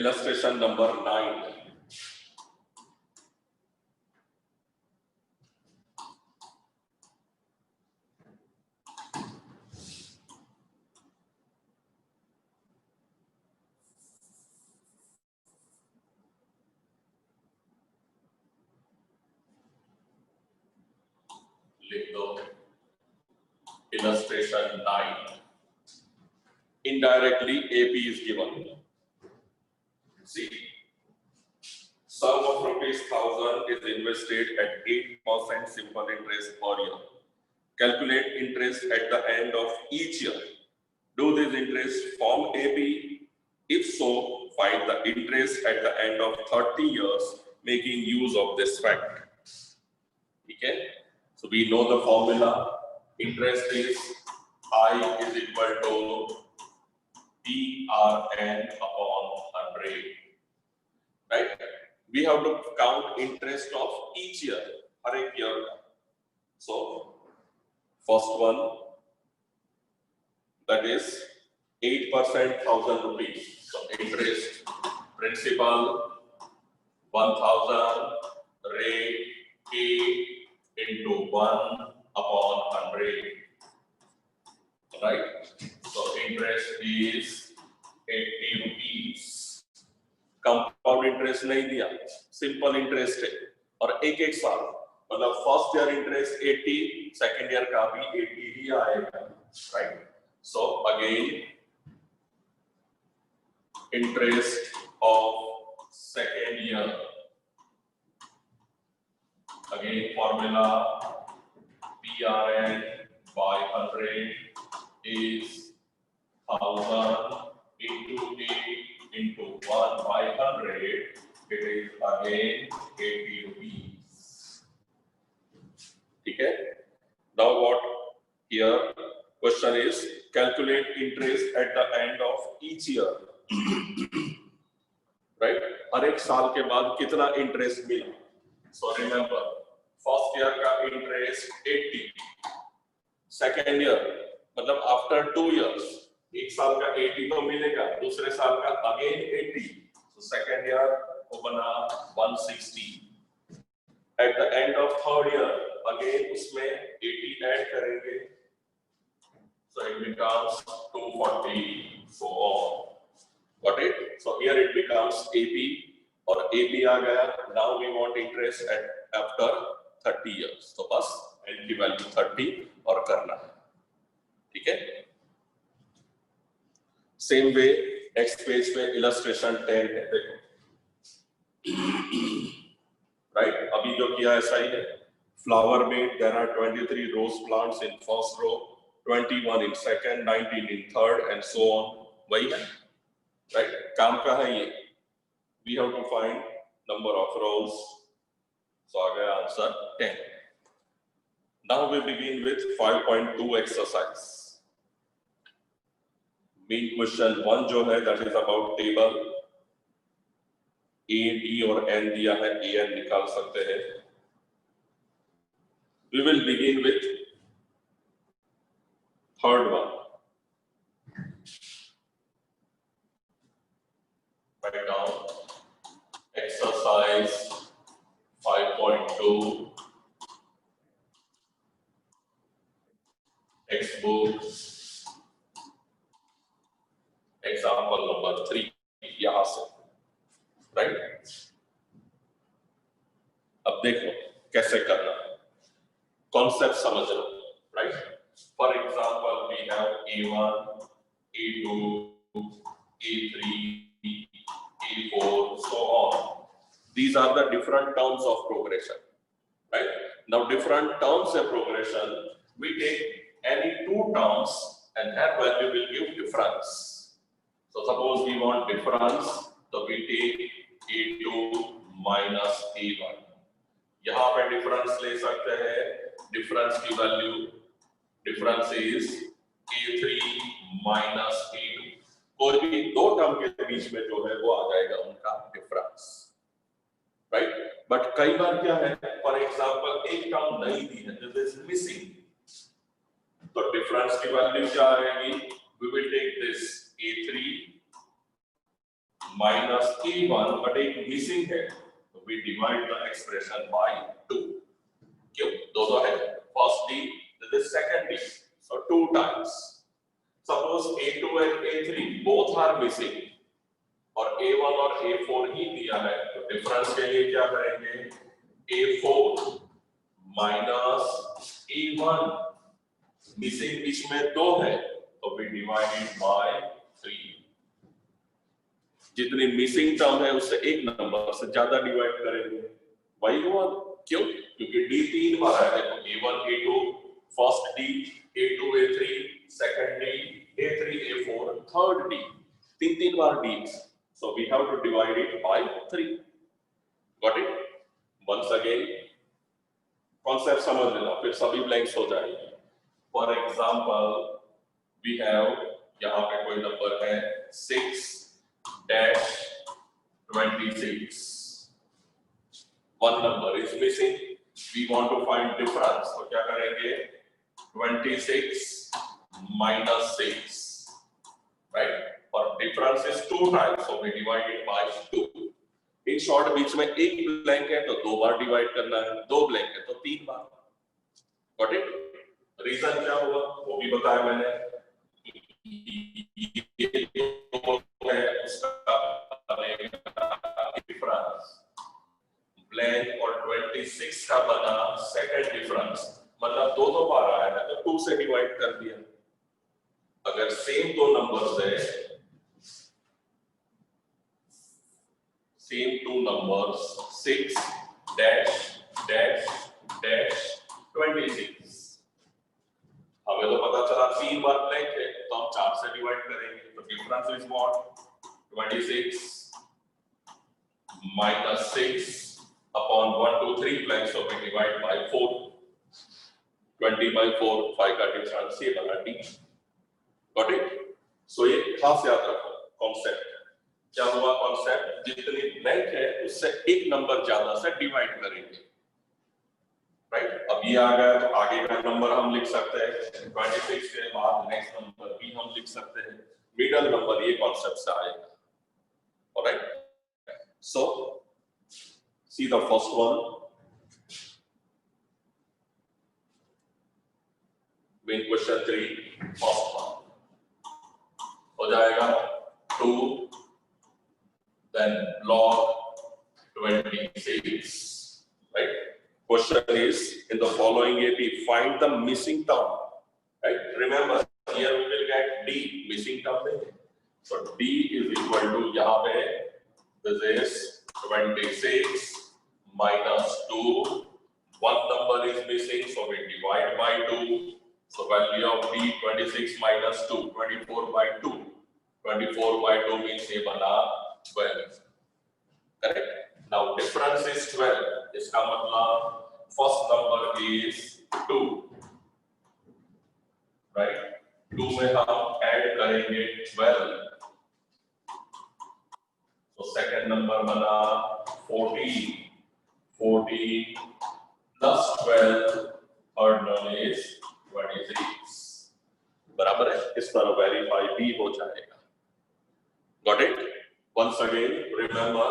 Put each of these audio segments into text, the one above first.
Illustration number 9. लिख दो illustration 9. Indirectly AP is given. See, sum of ₹1,000 is invested at 8% simple interest per year. Calculate interest at the end of each year. Do this interest form AP? If so, find the interest at the end of 30 years making use of this fact. Okay? So we know the formula. Interest is I is equal to PRN upon 100. Right? We have to count interest of each year. Har ek year. So, first one, that is 8% ₹1,000. So, interest, principal, 1,000, rate A into 1 upon 100. Right? So, interest is ₹80. Compound interest नहीं दिया, simple interest है और एक एक साल, मतलब first year interest 80, second year का भी 80 ही आएगा. Right? So again interest of second year, again formula PRN by 100 is 1000 into 8 into 1 by 100, it is again ₹80. Okay? Now what? Here question is calculate interest at the end of each year. Right? हर एक साल के बाद कितना interest मिला? So remember, first year का interest 80, second year मतलब after 2 years एक साल का 80 तो मिलेगा, दूसरे साल का अगेन 80, तो सेकेंड ईयर वो बना 160. At the end of third year again उसमें 80 ऐड करेंगे, so it becomes 240, so on. Got it? So here it becomes AP और AP आ गया. Now we want interest at after 30 years, तो बस n की वैल्यू 30 और करना है. ठीक है? सेम वे नेक्स्ट पेज पे इलस्ट्रेशन 10 है, देखो. राइट? अभी जो किया ऐसा ही है. फ्लावर में there are 23 rose plants in first row, 21 in second, 19 in third and so on. वही है. राइट? काम का है ये. We have to find number of rows. So आ गया answer 10. Now we begin with 5.2 exercise. Main question 1 जो है that is about table. A, D और N दिया है, AN निकाल सकते हैं. We will begin with third one. Write down exercise 5.2 textbook example number 3 यहां से. राइट? अब देखो कैसे करना है, कॉन्सेप्ट समझ लो. Right? For example we have A1, A2, A3, A4, so on. These are the different terms of progression. Right? Now different terms of progression, we take any two terms and their value will give difference. So suppose we want difference, so we take A2 minus A1. यहाँ पे difference ले सकते हैं. Difference की value, difference is A3 minus A2. कोई भी दो term के बीच में जो है वो आ जाएगा उनका डिफरेंस. राइट? बट कई बार क्या है, फॉर एग्जांपल एक टर्म नहीं दी है, दिस इज मिसिंग, तो डिफरेंस की वैल्यू क्या आएगी? We will take this A3 minus A1 but एक मिसिंग है तो we divide the expression by 2. क्यों? दोनों है first D this is second D, so 2 times. Suppose A2 and A3 both are missing और A1 और A4 ही दिया है तो डिफरेंस के लिए क्या करेंगे? A4 माइनस A1 मिसिंग बीच में 2 है तो वी डिवाइड इट बाय 3. जितनी मिसिंग टर्म है उससे एक नंबर से ज्यादा डिवाइड करेंगे. वही हुआ. क्यों? क्योंकि D 3 बार आया है तो A1 A2 first D, A2 A3 second D, A3 A4 third D, तीन बार D. So we have to divide it by 3. Got it? Once again, concept समझ लेना, फिर सभी blanks हो जाएंगे. For example, we have यहाँ पे कोई नंबर है 6-26. One number is missing. We want to find difference. तो क्या करेंगे? 26 minus 6, right? और difference is 2 times, so we divide it by 2. In short, बीच में एक blank है तो 2 बार डिवाइड करना है, 2 blank है तो 3 बार. Got it? रीजन क्या हुआ वो भी बताया मैंने. ये है उसका डिफरेंस blank और 26 का बना सेकंड डिफरेंस, मतलब दो बार आया है तो 2 से डिवाइड कर दिया. अगर सेम दो नंबर्स है, same two numbers 6 dash dash dash 26. हमें तो पता चला 3 बार ब्लैंक है तो हम 4 से डिवाइड करेंगे तो difference is what? 26 minus 6 upon 1 2 3 blank, so we divide by 4. 20 by 4 5 का डिफरेंस ये बना D. Got it? So ये खास याद रखो कॉन्सेप्ट. क्या हुआ कॉन्सेप्ट? जितनी ब्लैंक है उससे एक नंबर ज्यादा से डिवाइड करेंगे. राइट? अब ये आ गया तो आगे का नंबर हम लिख सकते हैं. 26 के बाद नेक्स्ट नंबर भी हम लिख सकते हैं. मिडल नंबर ये कॉन्सेप्ट से आएगा. Alright? So see the first one. In question 3 first one हो जाएगा 2 then log 26, right? Question is in the following AP find the missing term, right? Remember here we will get D missing term है. So D is equal to यहाँ पे this is 26 minus 2. One number is missing, so we divide by 2. So value of D 26 minus 2 24 by 2. 24 by 2 means ये बना 12. Correct? Now difference is 12. इसका मतलब first number is 2. Right? 2 में हम add करेंगे 12. So second number बना 14. 14 plus 12. Third one is 26. बराबर है? इस पर verify भी हो जाएगा. Got it? Once again, remember,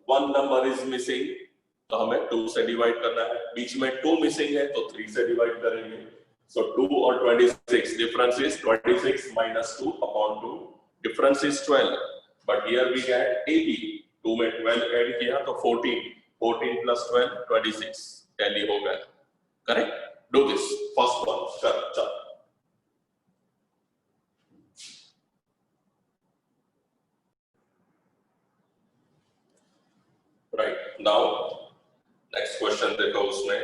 one number is missing, तो हमें 2 से डिवाइड करना है. बीच में 2 मिसिंग है तो 3 से डिवाइड करेंगे. So 2 और 26, difference is 26 minus 2 upon 2. Difference is 12. But here we get 80. 2 में 12 ऐड किया तो 14. 14 plus 12, 26. टैली हो गया. Correct? Do this. First one. चल. Right. Now, next question देखो उसमें.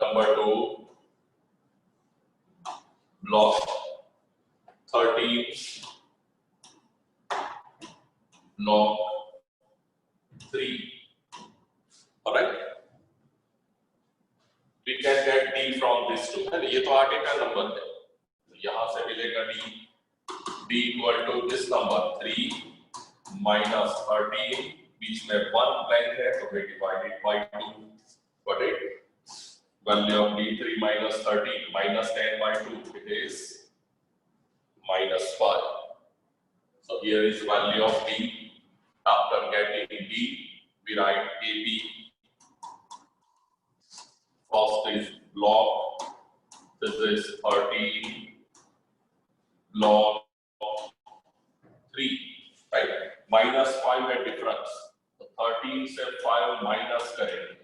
Number 2, block 13, block 3. Alright? We can get D from this two. ये तो आगे का नंबर है. यहाँ से मिलेगा D. D equal to this number 3 minus 13. बीच में 1 blank है तो we divide it by 2. Got it? value of D3 minus 13 minus 10 by 2, it is minus 5. So here is value of D. After getting D, we write AB. First is log, this is 13 log 3, right? Minus 5 है difference. So 13 से 5 minus करेंगे,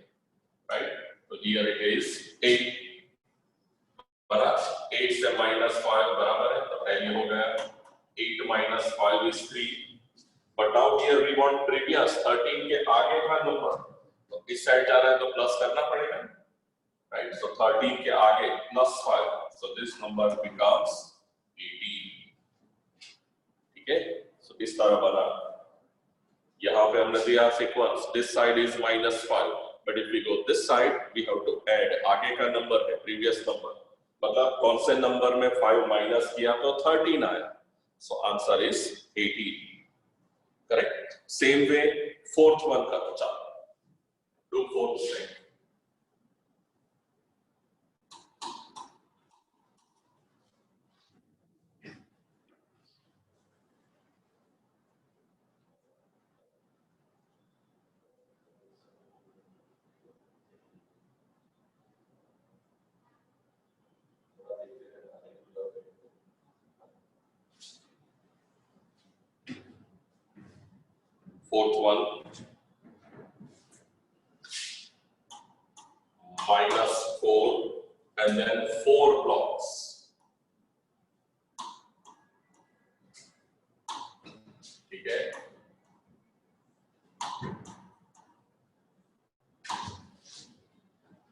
right? So here it is 8. बराबर 8 से minus 5 बराबर है, तो पहले हो गया 8 minus 5 is 3. But now here we want previous 13 के आगे का नंबर, तो इस साइड जा रहा है तो प्लस करना पड़ेगा, right? So 13 के आगे plus 5, so this number becomes 18. ठीक है? So इस तरह बना. यहाँ पे हमने दिया sequence. This side is minus 5, but if we go this side, we have to add. आगे का नंबर है previous number. मतलब कौन से नंबर में 5 माइनस किया तो 13 आया. So answer is 18. Correct? Same way, fourth one का बचा. Do fourth thing. Fourth one, minus 4 and then 4 blocks. ठीक है?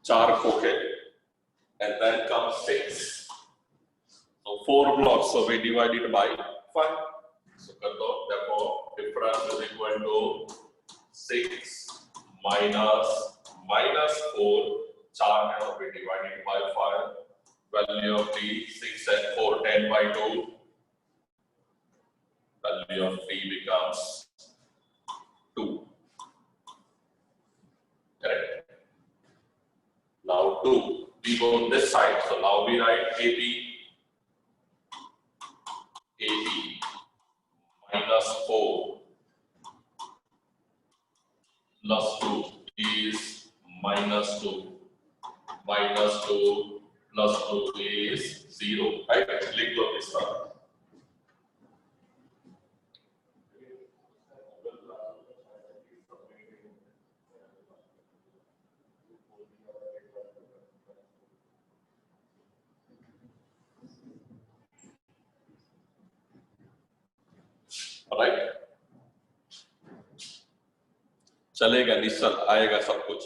चार खोखे and then comes 6. So 4 blocks, so we divide it by 5. So कर दो, therefore difference is equal to 6 minus 4. 4 है तो we divide it by 5. Value of D 6 and 4 10 by 2. Value of D becomes 2. Correct. Now 2. We go on this side, so now we write AB minus 4 plus 2 is minus 2. Minus 2 plus 2 is 0. Right? लिख लो इस तरह. Right? चलेगा, निश्चल आएगा सब कुछ.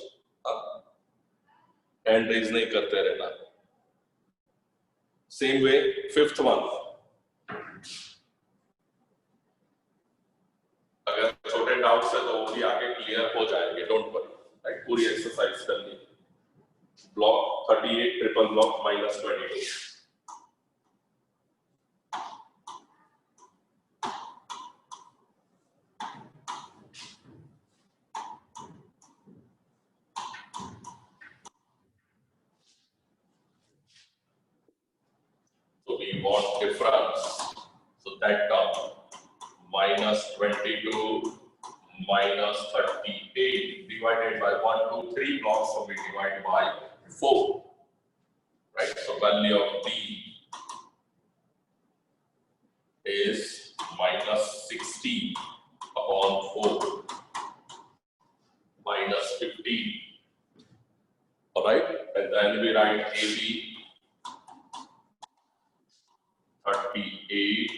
Hand raise नहीं करते रहना. Same way fifth one. अगर छोटे डाउट्स है तो वो भी आगे क्लियर हो जाएंगे, डोंट वरी. राइट? पूरी एक्सरसाइज करनी. Block 38 triple block minus 22. So we want difference. So that term minus 22 minus 38 divided by 1, 2, 3 blocks. So we divide by 4. Right? So value of D is minus 16 upon 4 minus 15. All right? And then we write AB 38.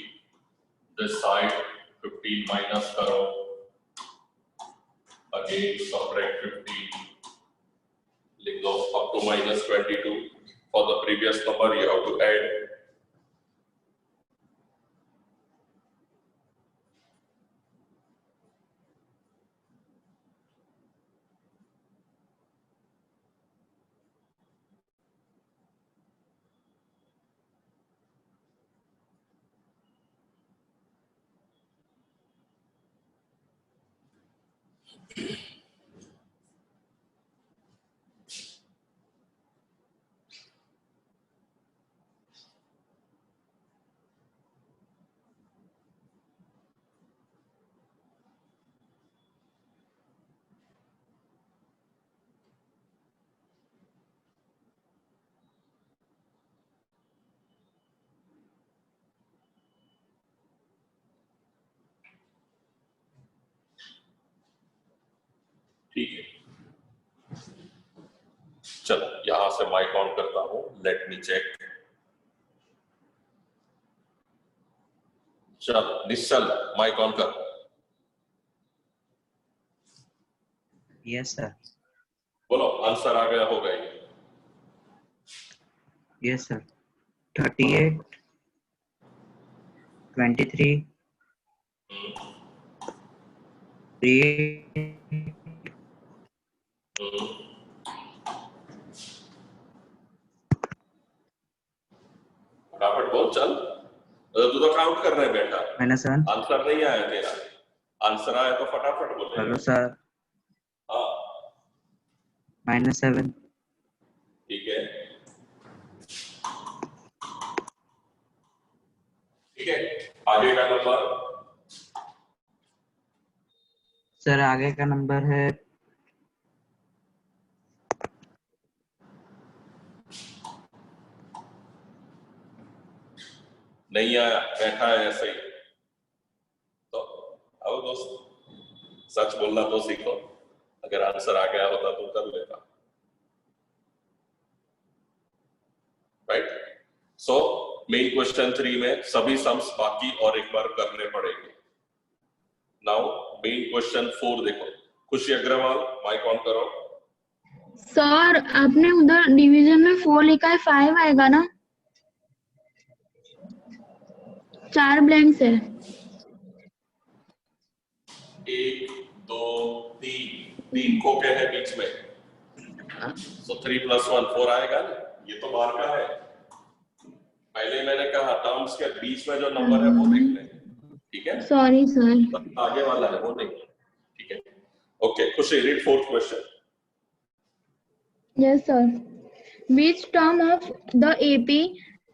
This side 15 minus karo. Again subtract 15. Link of up to minus 22. For the previous number you have to add. ठीक है, चलो यहां से mic on करता हूं, late me check. चलो Nishchal mike on कर। Yes sir. बोलो आंसर आ गया होगा ये। Yes sir. 38, 23, 3, फटाफट बोल चल, तू तो काउंट करने बैठा, -7। आंसर नहीं आया तेरा, आंसर आया तो फटाफट बोले। Hello sir. हाँ -7। ठीक है, ठीक है, आगे का नंबर। सर आगे का नंबर है नहीं आया, बैठा है ऐसे ही। तो अब दोस्त सच बोलना तो सीखो, अगर आंसर आ गया होता तो कर लेता, राइट। सो मेन क्वेश्चन 3 में सभी सम्स बाकी और एक बार करने पड़ेंगे। नाउ मेन क्वेश्चन 4 देखो, खुशी अग्रवाल माइक ऑन करो। सर आपने उधर डिवीजन में 4 लिखा है, 5 आएगा ना? 4 ब्लैंक्स है। 1 2 3 खोखे है बीच में, सो 3 + 1 4 आएगा ना, ये तो बाहर का है। पहले मैंने कहा टर्म्स के बीच में जो नंबर है वो देख लें, ठीक है, सॉरी सर। आगे वाला है वो नहीं, ठीक है। ओके खुशी, read 4th question. Yes sir. Which term of the AP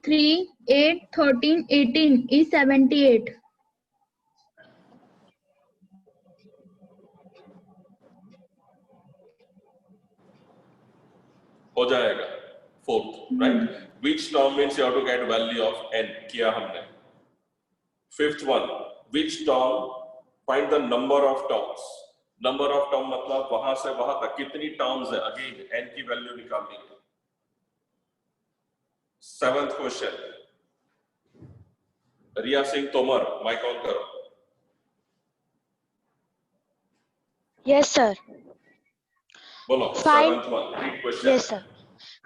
3, 8, 13, 18 is 78? हो जाएगा 4th, right. Which term means you have to get value of n, किया हमने। 5th one, which term, find the number of terms। Number of term मतलब वहां से वहां तक कितनी टर्म्स है, अगेन n की वैल्यू निकालनी है। 7th question, Riya Singh Tomar mike on करो। Yes, sir. बोलो Find, 7th one, read question। yes, sir.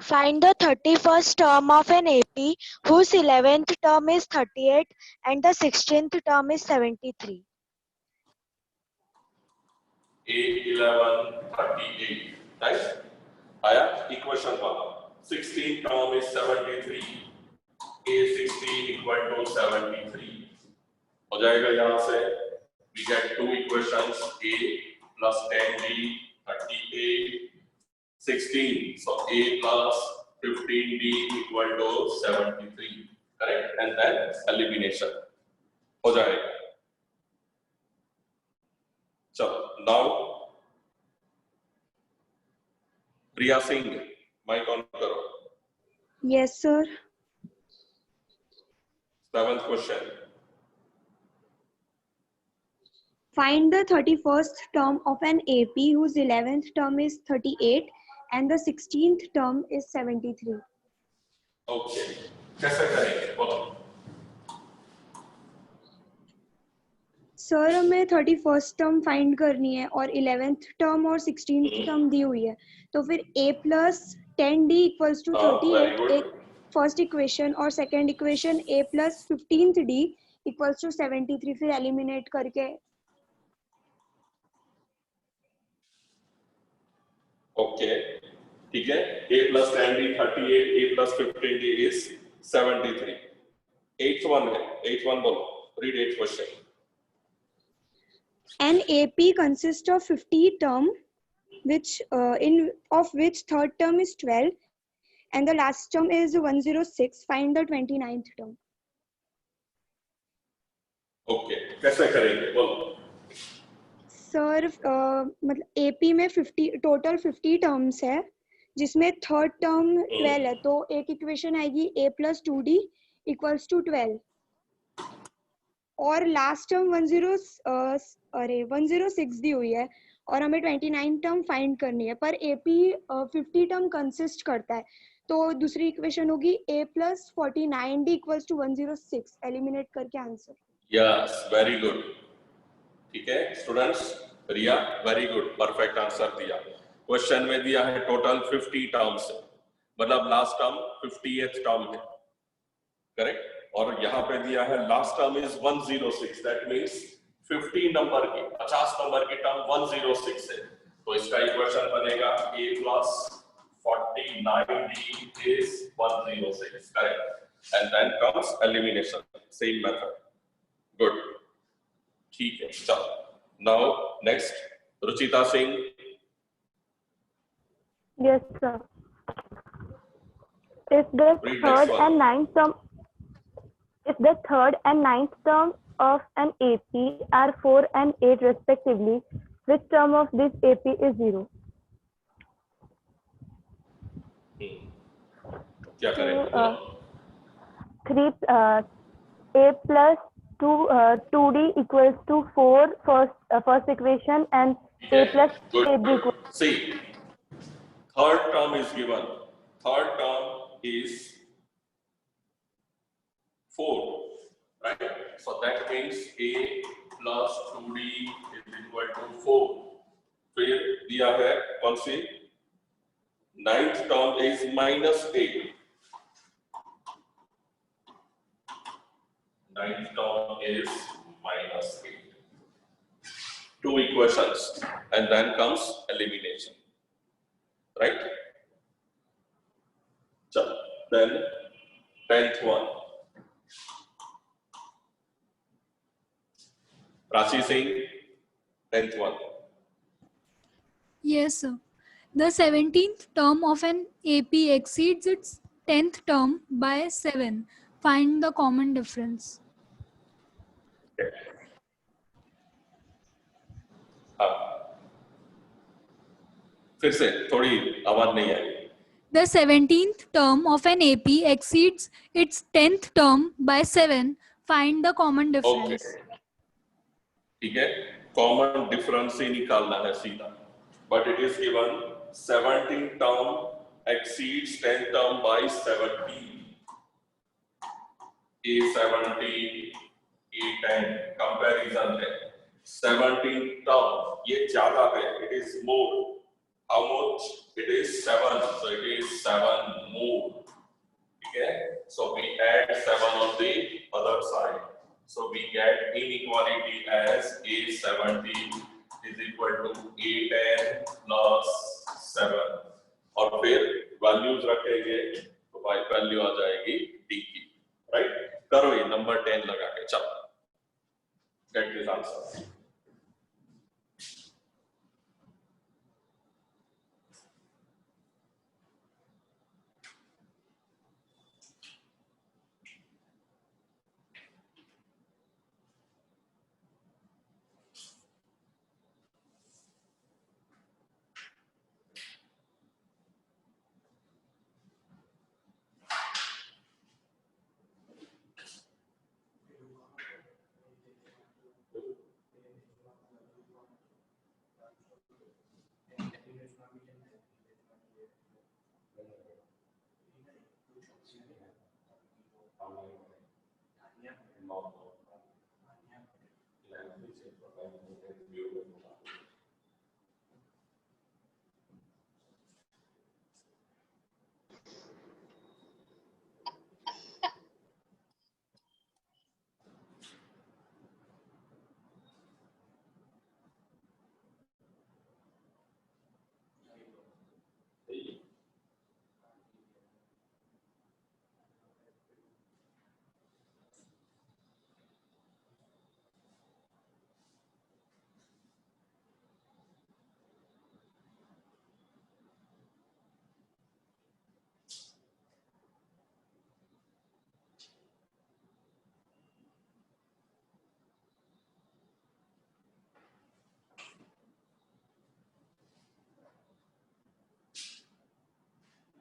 Find the 31st term of an AP whose 11th term is 38 and the 16th term is 73. 8 11 38, right. आया equation वाला। 16 term is 73, a16 equal to 73 हो जाएगा। यहां से we get two equations, a plus 10d 38 16, so a plus 15d equal to 73, correct, and then elimination हो जाएगा। चलो now Priya Singh mike on करो। Yes, sir. 7th question, Find the 31st term of an AP whose 11th term is 38 and the 16th term is 73. Okay कैसे करेंगे बोलो। Sir हमें 31st term find करनी है और 11th टर्म और 16th टर्म दी हुई है, तो फिर a plus 10d equals to 38 एक फर्स्ट इक्वेशन और second equation a plus 15th d equals to 73 फिर एलिमिनेट करके। ओके ठीक है, a plus 10d 38, a plus 15d is 73। 8th one है, 8th one बोलो, read 8th question। An AP consists of 50 term, which of which third term is 12 and the last term is 106. Find the 29th term. Okay कैसे करेंगे बोलो। Sir मतलब AP में 50 total 50 terms है जिसमें third term 12 है, तो एक इक्वेशन आएगी a plus 2d equals to 12 और लास्ट टर्म 106 दी हुई है और हमें 29 टर्म फाइंड करनी है, पर AP 50 टर्म कंसिस्ट करता है, तो दूसरी इक्वेशन होगी A + 49D = 106। एलिमिनेट करके आंसर। Yes, very good. ठीक है स्टूडेंट्स, रिया वेरी गुड, परफेक्ट आंसर दिया। क्वेश्चन में दिया है टोटल 50 टर्म्स, मतलब लास्ट टर्म 50th टर्म है, करेक्ट। और यहाँ पे दिया है last term is 106, that means 50 number की 50 नंबर की टर्म 106 है, तो इसका इक्वेशन बनेगा A + 49D is 106, correct, and then comes elimination, same method, good। ठीक है, चलो now next Ruchita Singh. Yes, sir. If the Read third next one. and ninth term, if the third and ninth term of an AP are 4 and 8 respectively, which term of this AP is 0? क्या करें? So, 3 A plus 2D equals to 4 first equation, and A plus Good, AB equals. good. See, third term is given. Third term is 4, right? So that means A plus 2D is equal to 4. फिर दिया है कौन सी? Ninth term is -8. Ninth term is -8. 2 equations, and then comes elimination, right? So then 10th one, Rashi Singh, 10th one. Yes, sir. The 17th term of an AP exceeds its 10th term by 7. Find the common difference. फिर से थोड़ी आवाज नहीं आई। The 17th term of an AP exceeds its 10th term by 7. Find the common difference. ठीक है, common difference ही निकालना है सीधा, but it is given 17th term exceeds 10th term by 17. A17, A10 comparison है। 17th term ये ज्यादा है, it is more. How much? It is 7, so it is 7 more. ठीक है, so we add 7 on the other side, so we get inequality as A17 is equal to A10 plus 7, और फिर values रखेंगे तो भाई वैल्यू आ जाएगी D की, right? करो ये नंबर 10 लगा के, चलो गेट दिस आंसर।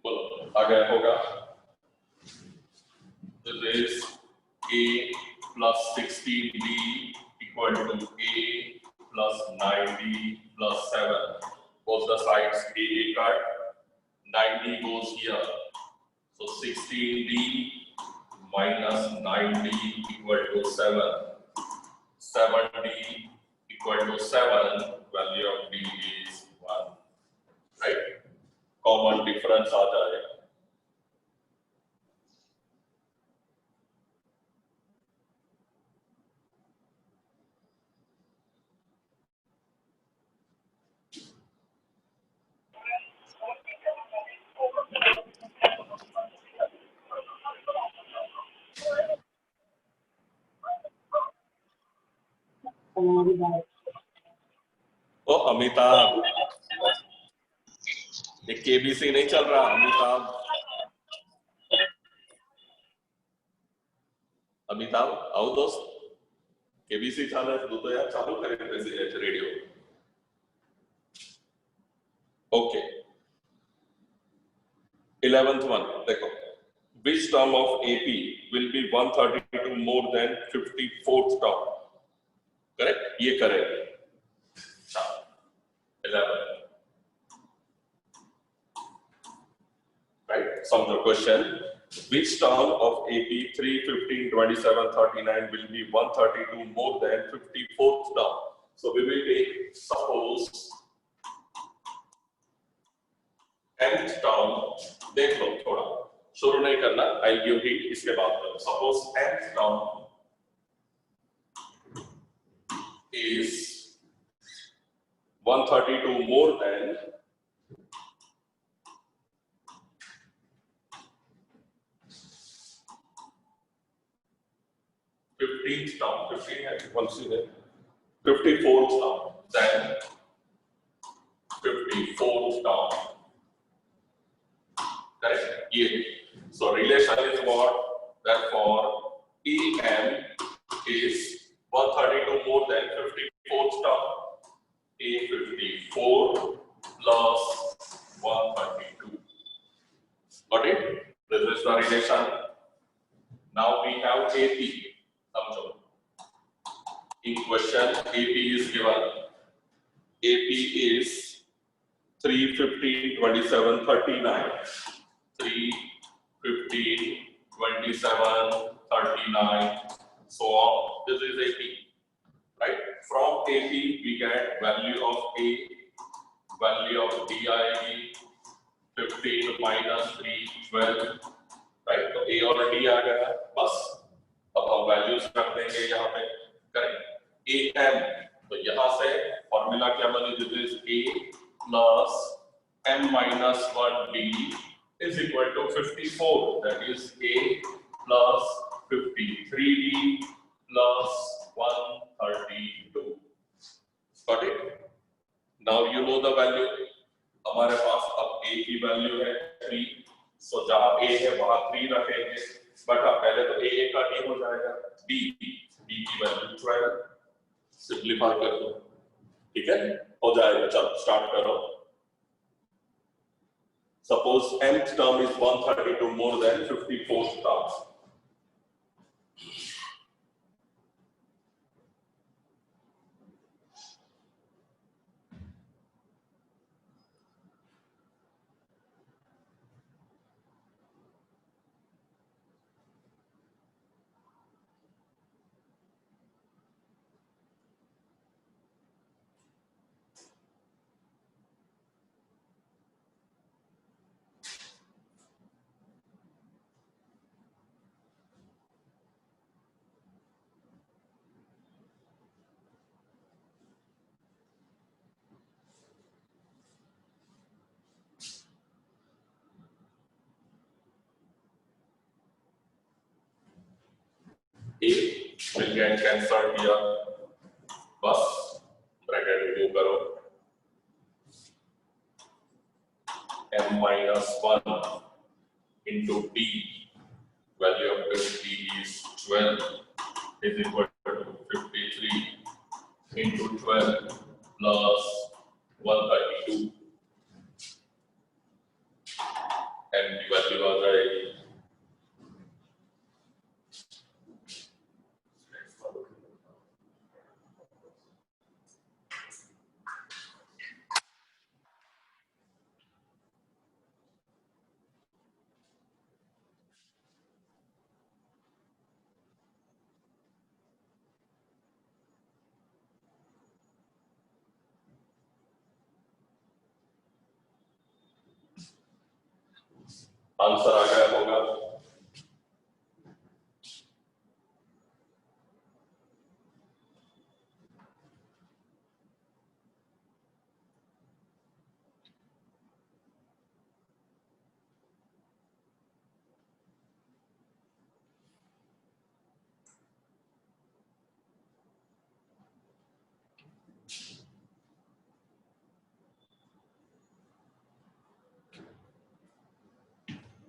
बोलो आ गया होगा। This is A plus 16B equal to A plus 9B plus 7. Both the sides AA cut. 9D goes here. So 16D minus 9D equal to 7. 7D equal to 7. Value of D is 1. Right? Common difference आ जाएगा. ओ अमिताभ, ये KBC नहीं चल रहा. अमिताभ आओ दोस्त, KBC चालू है तो यार चालू करें रेडियो. ओके 11th one देखो, which term of AP will be 132 more than 54th term? Correct, ये करेंगे. 11. Right, some other question. Which term of AP 3, 15, 27, 39 will be 132 more than 54th term? So we will take, suppose nth term. देख लो थोड़ा, शुरू नहीं करना. I'll give hint, इसके बाद करो. Suppose nth term is 132 more than 15th term. 15 है, 54th term. Then 54th term. Correct? Yeah. So relation is what? Therefore, EM is 132 more than 54th term. A54 plus 132. Got it? This is the relation. Now we have AP. In question, AP is given. AP is 3, 15, 27, 39. 3, 15, 27, 39. So on. This is AP. Right? From AP we get value of A, value of DI 15 minus 3, 12. Right? तो A और D आ गया. बस अब हम values रख देंगे यहाँ पे. करेक्ट. AM तो यहाँ से फॉर्मूला क्या बने? This is A plus M minus 1D is equal to 54. That is A plus 53D plus 132. Got it? Now you know the value. हमारे पास अब A की वैल्यू है 3. So जहाँ A है वहाँ 3 रखेंगे. बट अब पहले तो A का D हो जाएगा. B की वैल्यू 12. सिंप्लीफाई कर दो. ठीक है, हो जाएगा. चलो स्टार्ट करो. Suppose nth term is 132 more than 54th term. A will get cancelled here. बस ब्रैकेट रिमूव करो. M minus 1 into D, value of D is 12, is equal to 53 into 12 plus 132. And the value आ जाएगी. Answer आ गया होगा।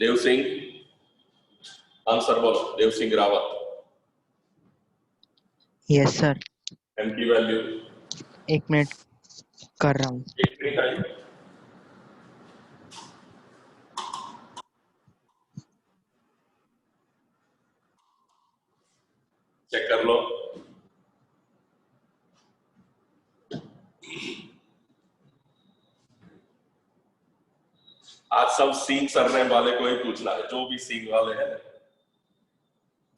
Dev Singh, answer बोलो। Dev Singh Rawat. Yes sir. M की value 1 minute कर रहा हूँ। 1 मिनट आई। चेक कर लो। आज सब सिंह सरनेम वाले को ही पूछना है, जो भी सिंह वाले हैं।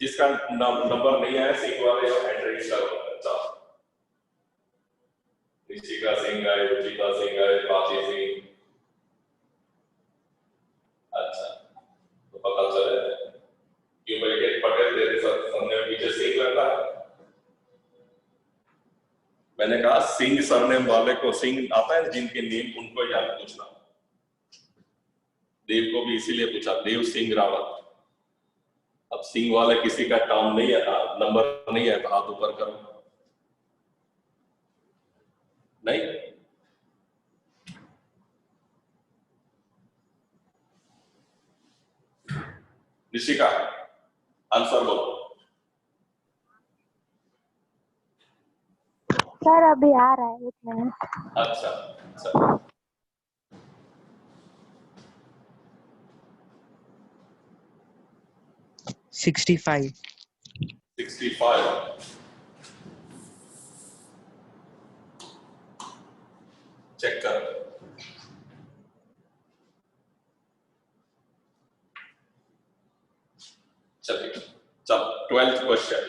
जिसका नंबर नहीं आया सिंह वाले हैंड रेज करो। अच्छा, ऋषिका सिंह आए, रुचिका सिंह आए, पाची सिंह। अच्छा, तो पता चले क्यों भाई एक पटेल तेरे सरनेम पीछे सिंह लगता है। मैंने कहा सिंह सरनेम वाले को सिंह आता है, जिनके नेम उनको याद पूछना। देव को भी इसीलिए पूछा, देव सिंह रावत। अब सिंह वाले किसी का काम नहीं है, नंबर नहीं है, तो हाथ ऊपर करो। नहीं, ऋषिका आंसर बोलो। सर अभी आ रहा है, 1 मिनट। अच्छा अच्छा, 65। 65 चेक कर। चलिए, चल 12th question.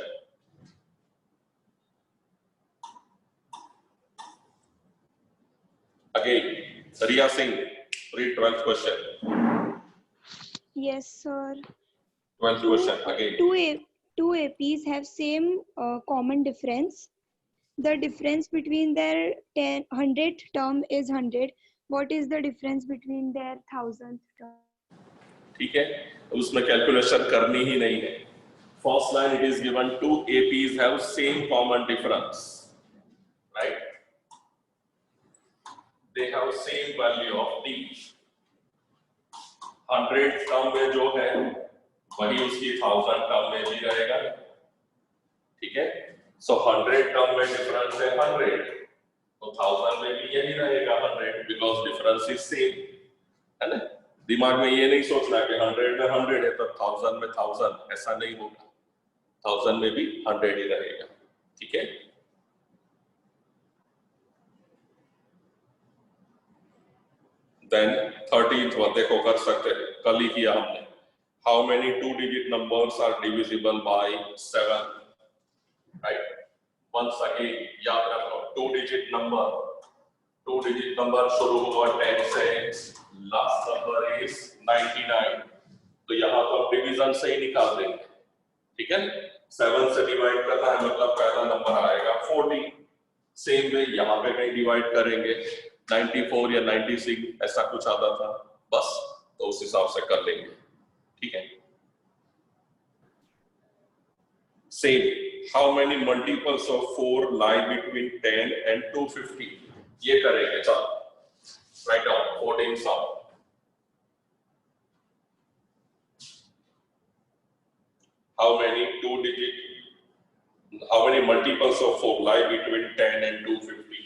Again Riya Singh, read 12th question. Yes, sir. 12th question again. Two APs have same common difference. The difference between their 100th term is 100. What is the difference between their 1000th term? ठीक है, उसमें calculation करनी ही नहीं है। First line it is given to APs have same common difference, right? They have same value of D. 100 term में जो है वही उसकी 1000 टर्म में भी रहेगा। ठीक है, सो 100 टर्म में डिफरेंस है 100, तो 1000 में भी यही रहेगा 100, बिकॉज डिफरेंस इज सेम, है ना। दिमाग में ये नहीं सोचना कि 100 में 100 है तो 1000 में 1000, ऐसा नहीं होगा। 1000 में भी 100 ही रहेगा। ठीक है, देन 13th वन देखो, कर सकते हैं, कल ही किया हमने। How many 2-digit numbers are divisible by 7, right? Once again याद रखो, 2-digit number शुरू हुआ 10 से, लास्ट नंबर इज 99, तो यहाँ तो डिवीजन से ही निकाल देंगे। ठीक है, 7 से डिवाइड करना है, मतलब पहला नंबर आएगा 40। सेम वे यहाँ पे कहीं डिवाइड करेंगे, 94 या 96 ऐसा कुछ आता था, बस तो उस हिसाब से कर लेंगे। ठीक है, same how many multiples of 4 lie between 10 and 250, ये करेंगे। चलो write down 14 sum. How many how many multiples of 4 lie between 10 and 250?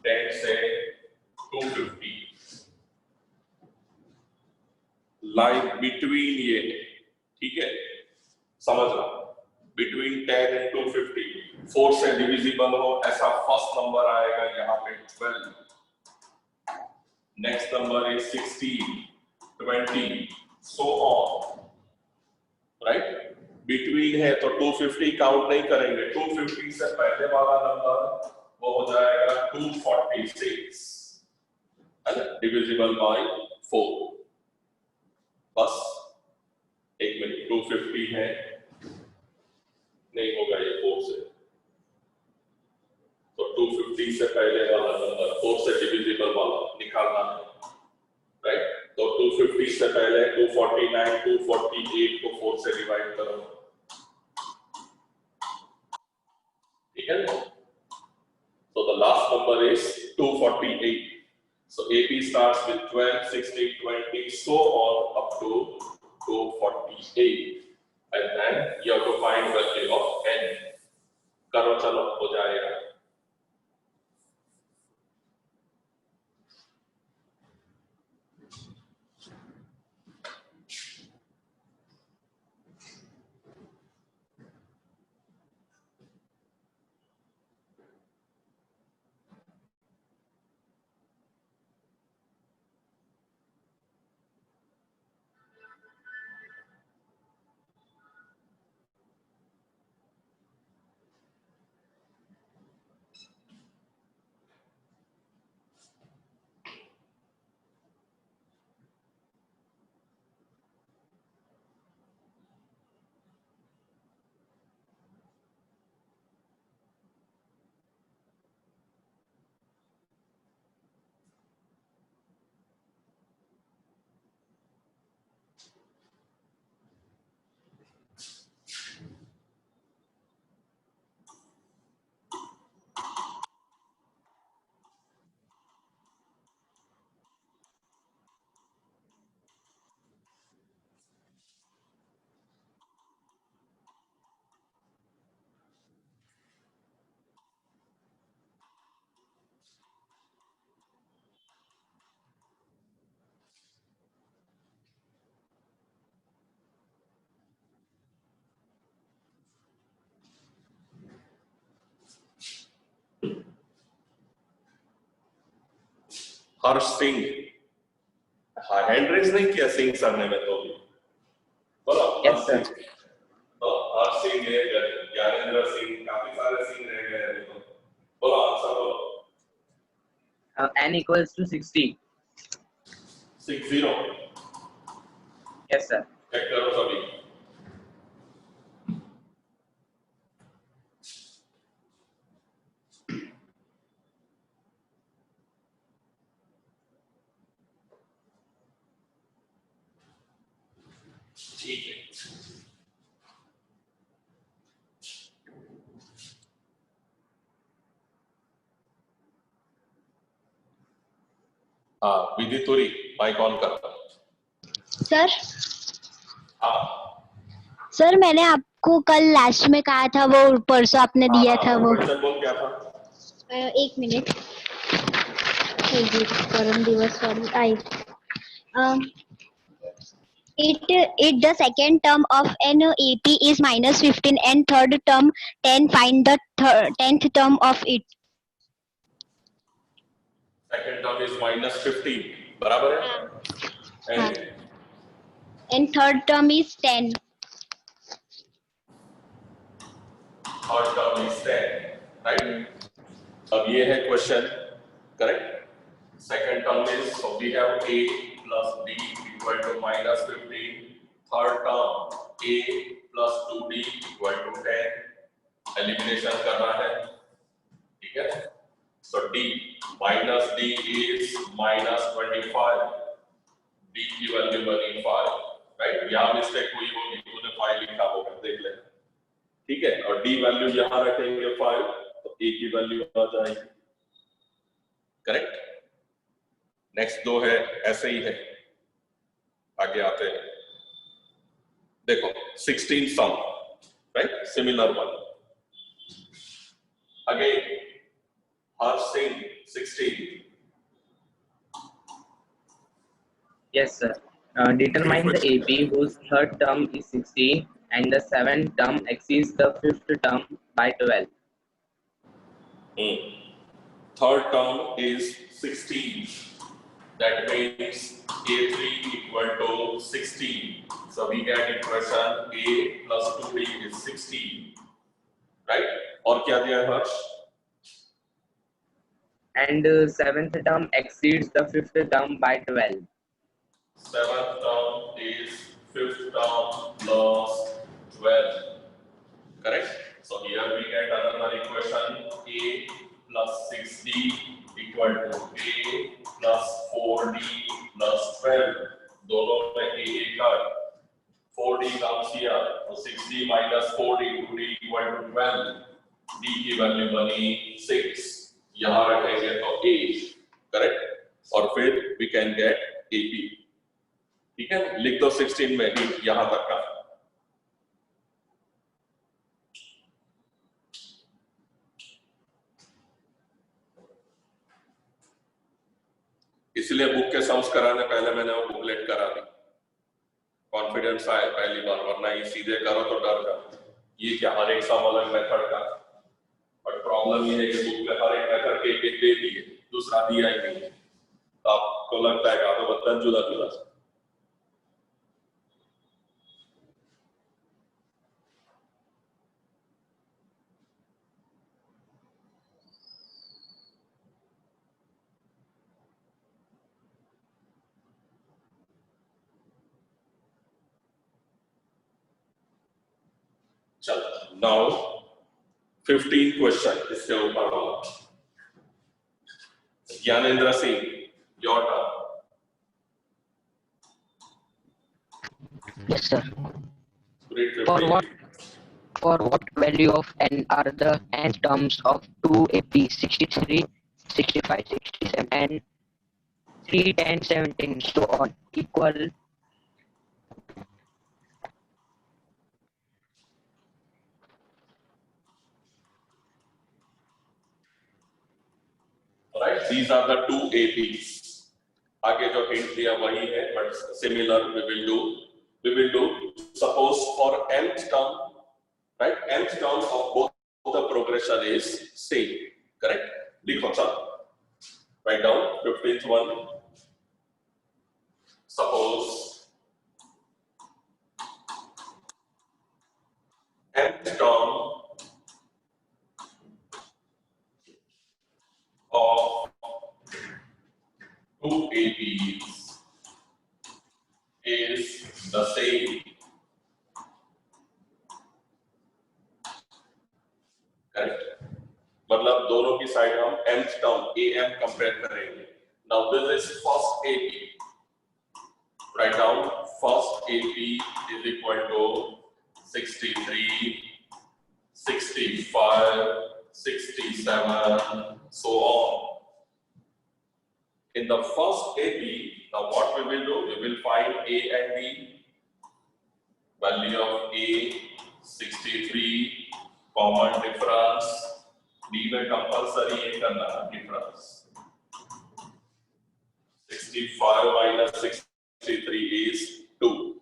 10 से 250 lie between ये, ठीक है, समझना, between 10 and 250 4 से डिविजिबल हो ऐसा फर्स्ट नंबर आएगा यहाँ पे 12, next number is 16, 20, so on, right. Between है तो 250 काउंट नहीं करेंगे, 250 से पहले वाला नंबर वो हो जाएगा 246, है ना, डिविजिबल बाय 4। बस एक मिनट, 250 है, नहीं होगा ये 4 से, तो 250 से पहले वाला नंबर 4 से डिविजिबल वाला निकालना है, राइट। तो 250 से पहले 249, 248 को 4 से डिवाइड करो, ठीक है। So the last number is 248. So AP starts with 12, 16, 20, so on up to 248, and then you have to find value of n. करो, चलो हो जाएगा। हर्ष सिंह, हैंड रेज नहीं किया सिंह सर ने, मैं तो बोलो। Yes, sir. तो हर्ष सिंह है, ज्ञानेंद्र सिंह, काफी सारे सिंह रह गए हैं, तो बोलो आंसर बोलो। N equals to 60. 60। Yes, sir. Check करो सभी। ठीक है, हाँ विदितुरी, माइक ऑन करो। सर हाँ सर मैंने आपको कल लास्ट में कहा था, वो परसों आपने दिया था वो। क्वेश्चन बोल क्या था? एक मिनट, परम दिवस sorry I it the second term of an AP is minus 15 and third term 10. Find the 10th term of it. Second term is -15, बराबर है, And third term is 10. Third term is 10, right. अब ये है question, correct. Second term is, so we have a plus b equal to -15, third term a plus 2b equal to 10, elimination करना है, ठीक है। So d minus d is -25, d की value बनी 5, right. यहाँ मिस्टेक हुई होगी, तूने 5 लिखा होगा, देख ले, ठीक है। और d वैल्यू यहाँ रखेंगे 5, तो a की वैल्यू आ जाएगी, करेक्ट। नेक्स्ट दो है ऐसे ही है, आगे आते हैं, देखो 16 sum, right, similar one. Again Harsh Singh, 16. Yes, sir. Determine the AP whose third term is 16 and the seventh term exceeds the fifth term by 12. Third term is 16. That means A3 equal to 16. So we get equation A plus 2B is 16. Right? और क्या दिया है हर्ष? and seventh term exceeds the fifth term by 12. Seventh term is fifth term plus 12. Correct? So here we get another equation, A plus 6D equal to A plus 4D plus 12. दोनों में A cut 4D comes here, so 6D minus 4D, 2D equal to 12. D की value बनी 6. यहाँ रखेंगे तो 8, correct? और फिर we can get AP. ठीक है? लिख दो 16 में ही यहाँ तक का. इसलिए बुक के सम्स कराने पहले मैंने वो बुकलेट करा दी. कॉन्फिडेंस आए पहली बार, वरना ये सीधे करो तो डर जाओ. ये क्या हर एक सम अलग मेथड का, बट प्रॉब्लम ये है कि बुक में हर एक मेथड के एक दे दिए, दूसरा दिया ही नहीं. तो आपको लगता है कि तो बदन जुदा जुदा. चलो, नाउ 15 क्वेश्चन इसके ऊपर वाला. Gyanendra Singh, your turn. Yes, sir. Read For 15. what value of n are the nth terms of 2AP 63, 65, 67, and 3, 10, 17, so on equal? Right, these are the two APs. आगे जो हिंट दिया वही है, but similar we will do. Suppose for nth term, right? Nth term of both the progression is same, correct? लिखो चलो. Write down 15th one. Suppose nth term of 2 APs is the same. Correct? मतलब दोनों की side हम nth term AM compare करेंगे. Now this is first AP. Write down first AP is equal to 63, 65, 67, so on. In the first AP, now what we will do? We will find A and B. Value of A 63, common difference. B में compulsory ये करना है difference. 65 minus 63 is 2.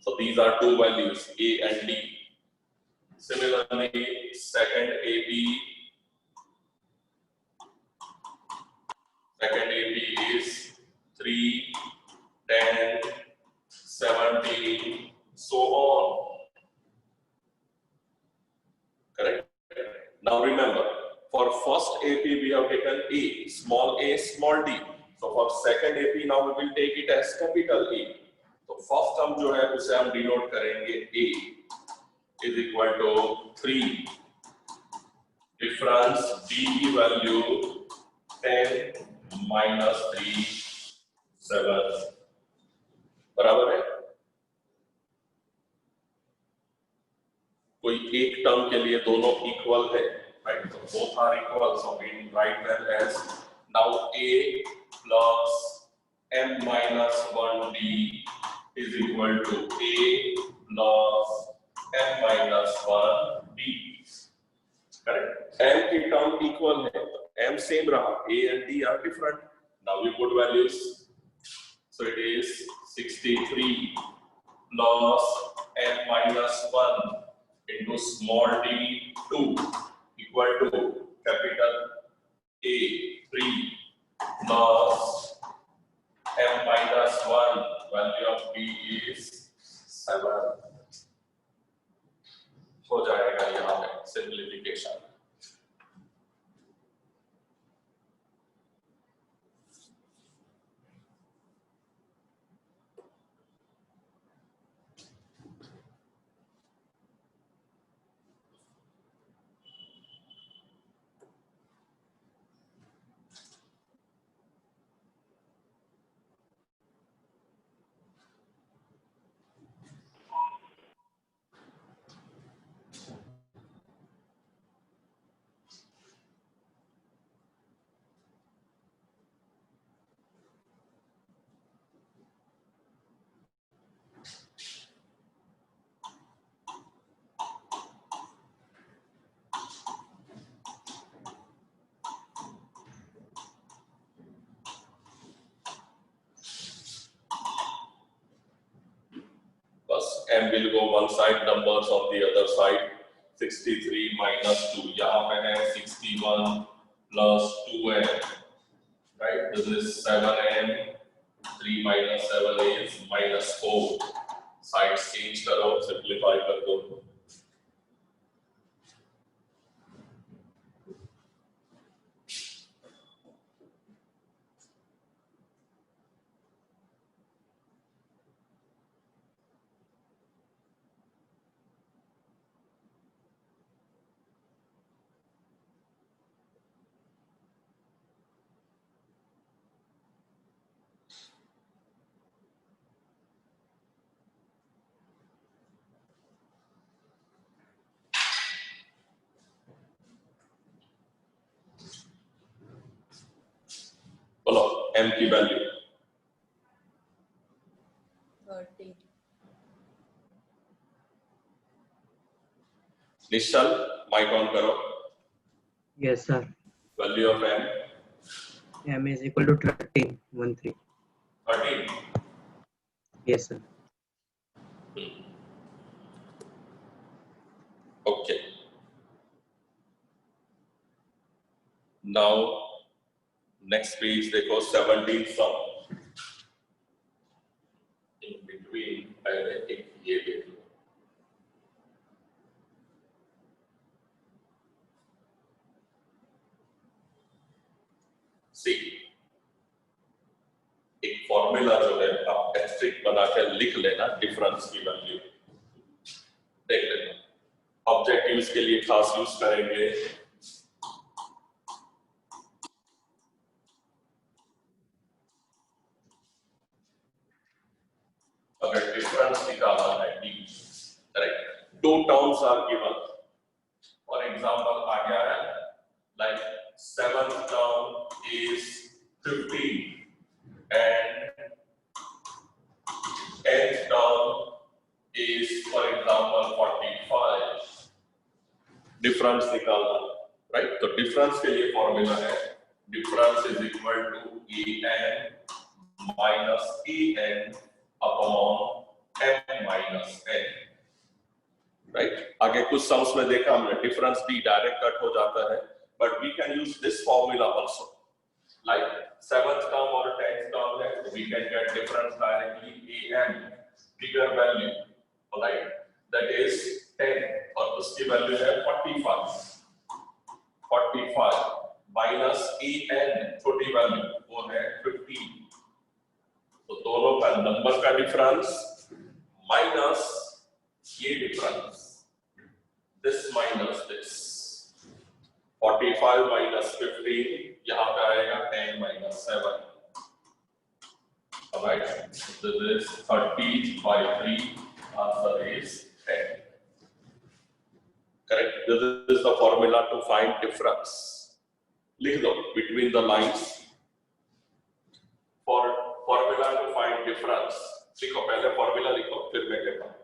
So these are two values, A and D. Similarly, second AP is 3, 10, 17, so on. Correct? Now remember, for first AP we have taken A, small d. So for second AP now we will take it as capital A. So first term जो है उसे हम denote करेंगे A is equal to 3. Difference D की value 10 minus 3, 7. बराबर है? कोई एक टर्म के लिए दोनों इक्वल है, राइट? तो both are equal, so we write them as now A plus m minus 1d is equal to A plus m minus 1d. Correct? M की टर्म इक्वल है, m सेम रहा, A and D are different. Now we put values. So it is 63 plus m minus 1 into small d 2 equal to capital A 3 plus m minus 1, value of b is 7. हो जाएगा यहाँ पे simplification. m will go one side, numbers on the other side. 63 minus 2, यहाँ पे है 61 plus 2m, right? This is 7m. 3 minus 7 is minus 4. Sides change करो, simplify कर दो. बोलो m की वैल्यू 30. निश्चल माइक ऑन करो. Yes, sir. Value of m M is equal to 13. 13. 13. Yes, sir. Okay. Now next page देखो 17 sum. In between पहले एक ये देख लो. See, एक फॉर्मूला जो है आप एस्ट्रिक बना के लिख लेना डिफरेंस की वैल्यू देख लेना. ऑब्जेक्टिव्स के लिए खास यूज करेंगे. अगर डिफरेंस निकालना है d, करेक्ट. दो terms are given. For example आ गया है like 7th term is 15 and 10th term is for example 45. Difference निकालना, राइट. तो डिफरेंस के लिए फॉर्मूला है difference is equal to an minus an upon m minus n, right. आगे कुछ सम्स में देखा हमने डिफरेंस d डायरेक्ट कट हो जाता है, but we can use this formula also. Like 7th term और 10th term है, we can get difference directly an bigger value, right? That is 10 और उसकी वैल्यू है 45. 45 minus an छोटी वैल्यू वो है 15. तो दोनों का नंबर का डिफरेंस माइनस ये difference, this minus this. 45 minus 15 यहाँ पे आएगा 10 minus 7. Alright, so this is 30 by 3. Answer is 10. Correct. This is the formula to find difference. लिख दो between the lines. For formula to find difference, लिखो पहले formula लिखो फिर मैं कहता हूँ.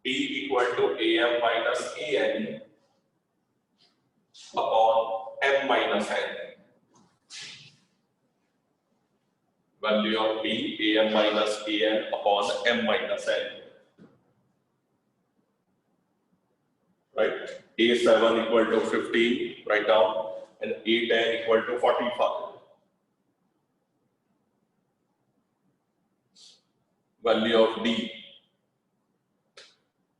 B equal to am minus an upon m minus n. Value of b am minus an upon m minus n. Right? A7 equal to 15, write down, and A10 equal to 45. Value of d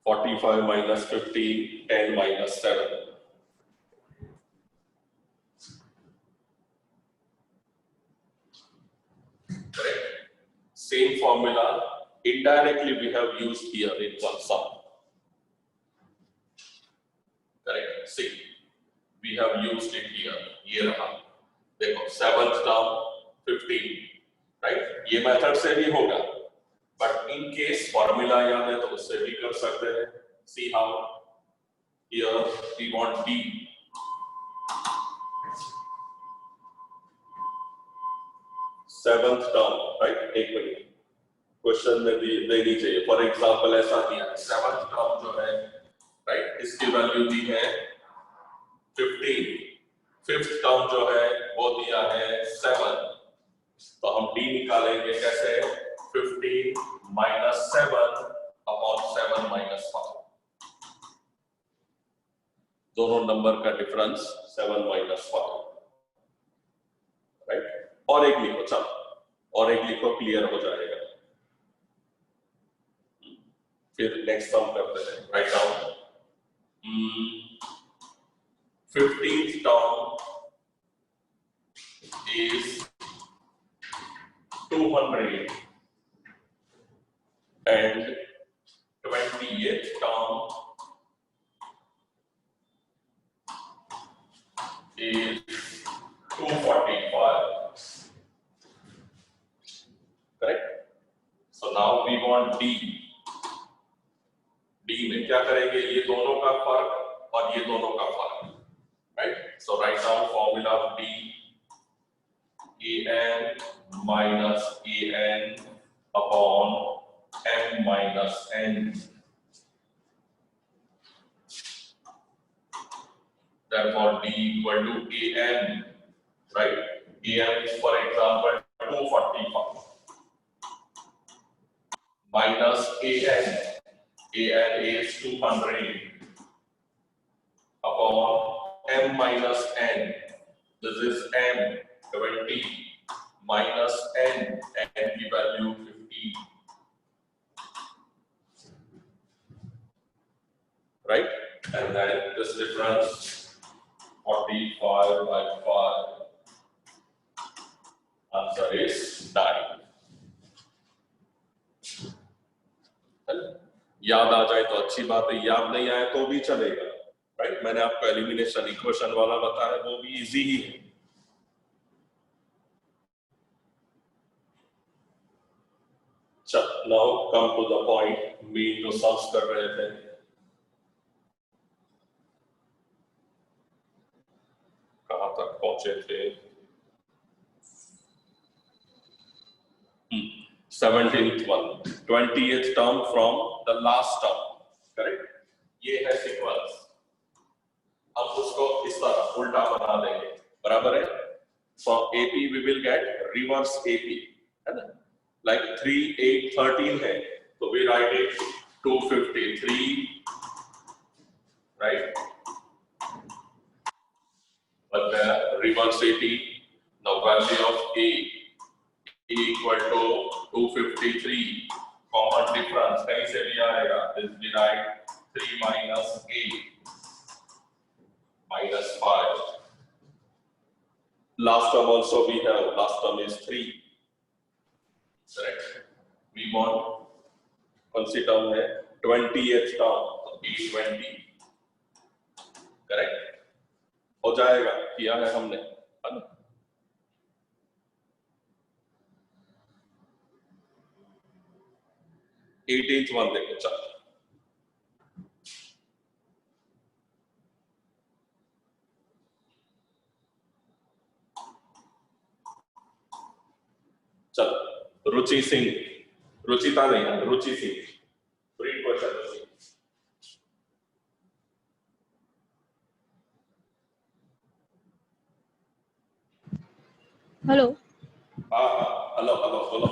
45 minus 15, 10 minus 7. Correct. Same formula indirectly we have used here in one sum. Correct. See, we have used it here. ये रहा. देखो 7th term 15, right? ये method से भी होगा. But in case formula याद है तो उससे भी कर सकते हैं. See how here we want d. Seventh term, right? एक मिनट. क्वेश्चन में देनी चाहिए. फॉर एग्जाम्पल ऐसा दिया 7th term जो है, राइट, इसकी वैल्यू दी है 15. 5th term जो है वो दिया है 7. तो हम d निकालेंगे कैसे? 15 minus 7 upon अपॉन 7 माइनस 5। दोनों नंबर का डिफरेंस 7 माइनस 5, राइट। और एक लिखो, चलो और एक लिखो, क्लियर हो जाएगा। फिर नेक्स्ट सम करते हैं। Write down 15th term is 200 and 20th term is 245. Correct? So now we want D. D में क्या करेंगे? ये दोनों का फर्क और ये दोनों का फर्क, right? So write down formula of D. an minus an upon m minus n. Therefore, D equal to an, right? An is, for example, 245 minus an is 200 upon m minus n. This is m 20 minus n, and the value 50. Right? And then this difference 45 by 5. Answer is 9. याद आ जाए तो अच्छी बात है, याद नहीं आए तो भी चलेगा, राइट? मैंने आपको एलिमिनेशन इक्वेशन वाला बताया, वो भी इजी ही है। Now come to the point, mean जो सम्स कर रहे थे, कहां तक पहुंचे थे? 17th one, 20th term from the last term, correct? ये है सीक्वेंस, हम उसको इस तरह उल्टा बना देंगे, बराबर है? From AP we will get reverse AP, है ना? Like 3, 8, 13 है, so we write it 253, right? But the reverse AP, the value of A equal to 253, common difference कहीं से भी आएगा, this divide 3 minus 8 minus 5. Last term also we have, last term is 3. Correct. We want कौन सी term है? 20th term, तो B20. Correct. हो जाएगा, किया है हमने, है ना? एटीन्थ वन देखो, चल चल रुचि सिंह, रुचिता नहीं है, रुचि सिंह, रीड क्वेश्चन रुचि। Hello. हेलो बोलो,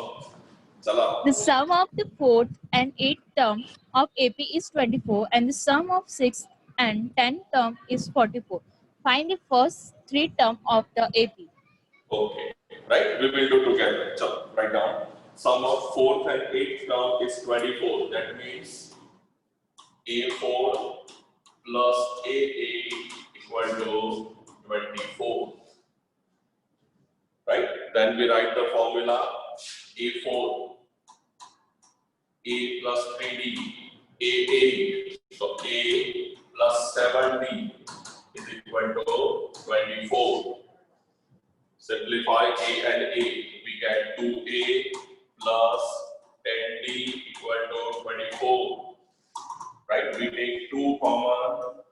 चला। The sum of the 4th and 8th term of AP is 24 and the sum of 6th and 10th term is 44. Find the first 3 term of the AP. Okay, right, we will do together. Chalo, write down. Sum of 4th and 8th term is 24. That means A4 plus AA equal to 24. Right? Then we write the formula A4, A plus 3D, A8. So A plus 7D is equal to 24. Simplify A and A, we get 2A plus 10D equal to 24. Right? We take 2 common,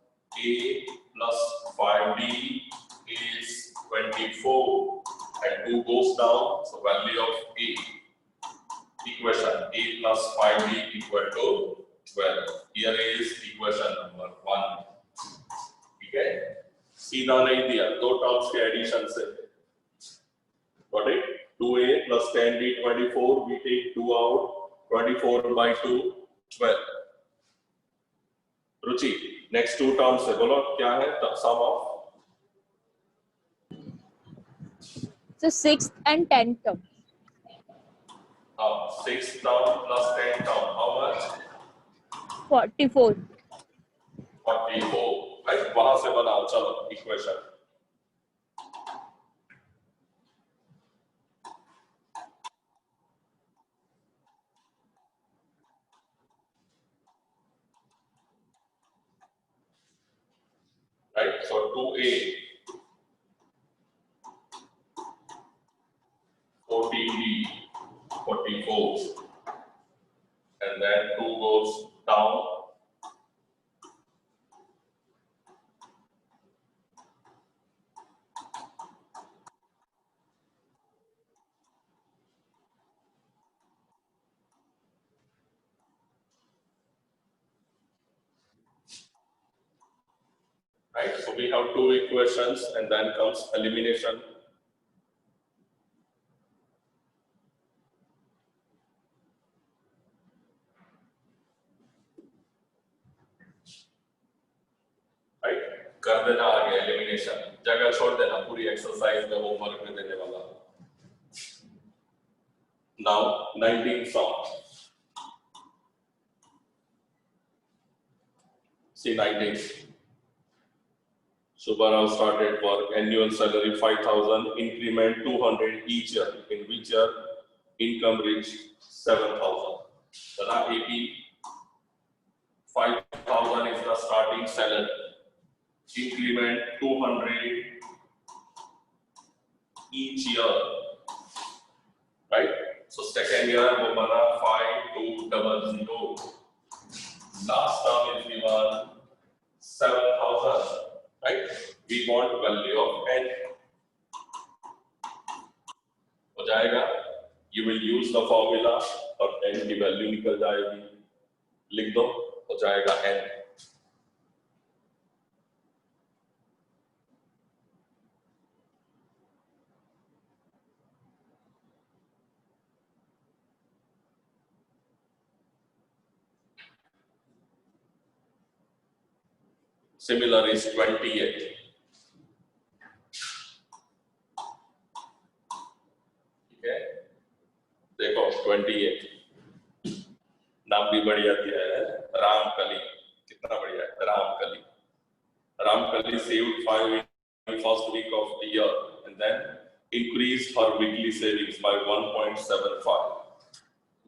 A plus 5D is 24. And 2 goes down, so value of A. Equation A plus 5D equal to 12. Here is equation number 1. ठीक है? सीधा नहीं दिया, दो terms के addition से। Got it? 2A plus 10D 24, we take 2 out, 24 by 2, 12. Ruchi next two terms है, बोलो क्या है sum of So 6th and 10th term. 6 term plus 10 term, how much? 44. 44, right? वहां से बनाओ, चलो equation. Right, so 2a 14b 44, and then 2 goes down, right? So we have two equations and then comes elimination. Right? कर देना आगे elimination, जगह छोड़ देना पूरी एक्सरसाइज में होमवर्क में देने वाला। Now 19 sum. See 19. Subbarao started work, annual salary 5,000, increment 200 each year. In which year income reached 7,000. So now AP 5,000 is the starting salary. Increment 200 each year, right? So second year वो बना 5200. Last term is given 7,000, right? We want value of n. हो जाएगा? You will use the formula और n की value निकल जाएगी. लिख दो, हो जाएगा n. Similar is 28. Okay, देखो 28 नाम भी बढ़िया दिया है, रामकली। कितना बढ़िया है, Ramkali. Ramkali saved 5 in first week of the year and then increased her weekly savings by 1.75.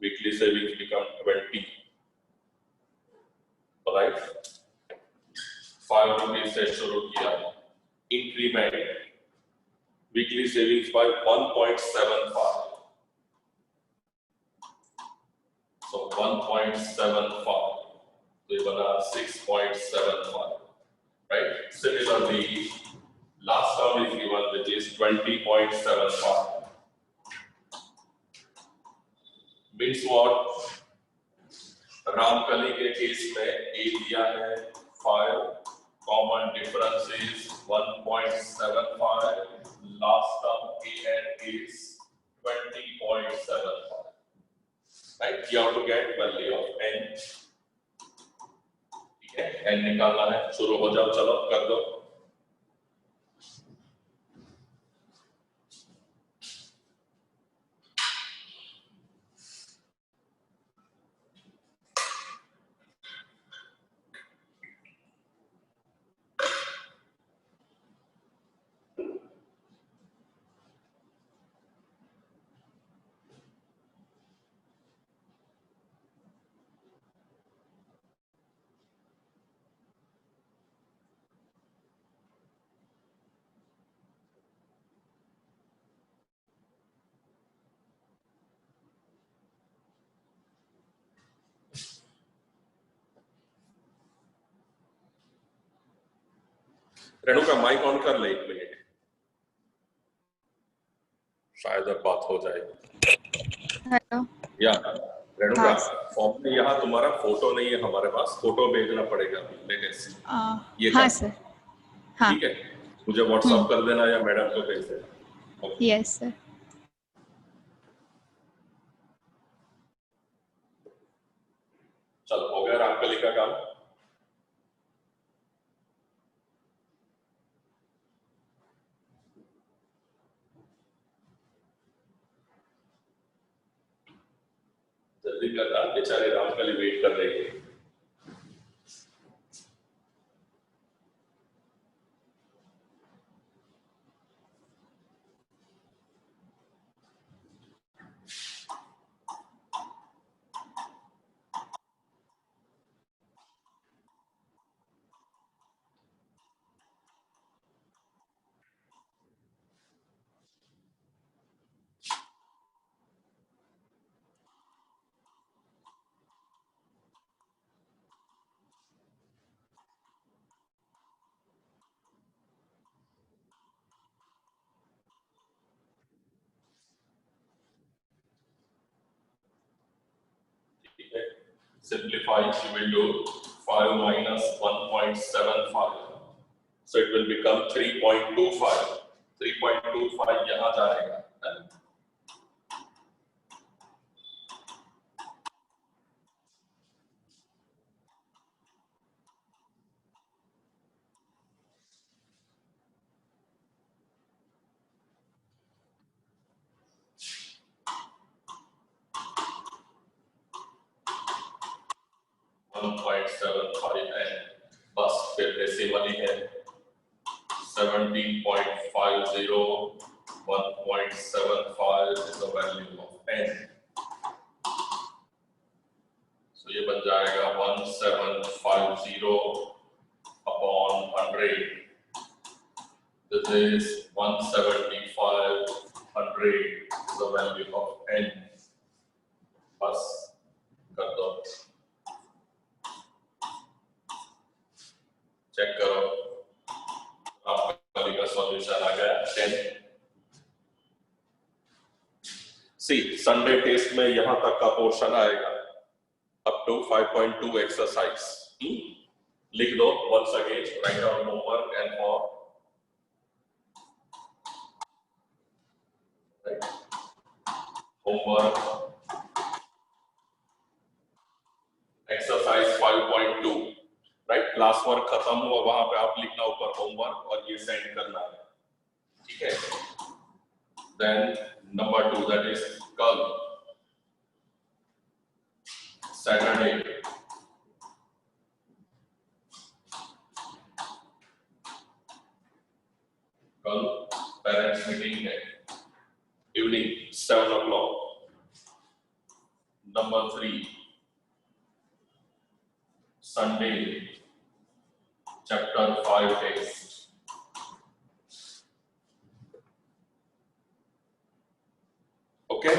Weekly savings become 20. Alright? 5 rupees से शुरू किया, increment weekly savings by 1.75. So 1.75, so ये बना 6.75, right? Similarly, last term is given, which is 20.75. Means what? Ramkali के case में A दिया है 5, common difference is 1.75. Last term A is 20.75. Right? You have to get value of n. ठीक है? n निकालना है, शुरू हो जाओ, चलो कर दो। रेणुका माइक ऑन कर ले 1 मिनट, शायद अब बात हो जाएगी। हेलो या रेणुका, हाँ। फॉर्म में यहाँ तुम्हारा फोटो नहीं है हमारे पास, फोटो भेजना पड़ेगा लेटेस्ट। ये हाँ सर, हाँ ठीक है, मुझे व्हाट्सएप कर देना या मैडम को भेज देना। Yes sir. चलो का काम? जल्दी करना, बेचारे रामकली वेट कर रही है। Simplify, you will do 5 minus 1.75. So it will become 3.25. 3.25 यहाँ जाएगा। 1.75 है, बस फिर डेसिमल ही है। 17.50, 1.75 is the value of n. So ये बन जाएगा 1750 upon 100. This is 175, 100 is the value of n. बस कर दो, चेक करो, आपका का सॉल्यूशन आ गया 10। सी संडे टेस्ट में यहां तक का पोर्शन आएगा, अप टू 5.2 एक्सरसाइज। लिख दो once again, write down homework and for homework exercise 5.2, right. Class work खत्म हुआ, वहां पे आप लिखना ऊपर होमवर्क और ये सेंड करना है, ठीक है। देन नंबर 2, दैट इज कल सैटरडे, कल पेरेंट्स मीटिंग है, evening 7 o'clock। Number 3, Sunday chapter 5 text. Okay,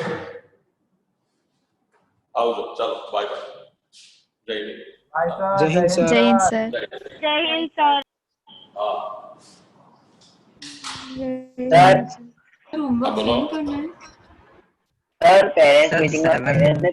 आओ चलो, बाय बाय, जय हिंद। जय हिंद सर। जय हिंद सर। जय हिंद सर। हाँ, सर होमवर्क बोलो। सेंड करना है। Sir parents Sir, meeting seven. में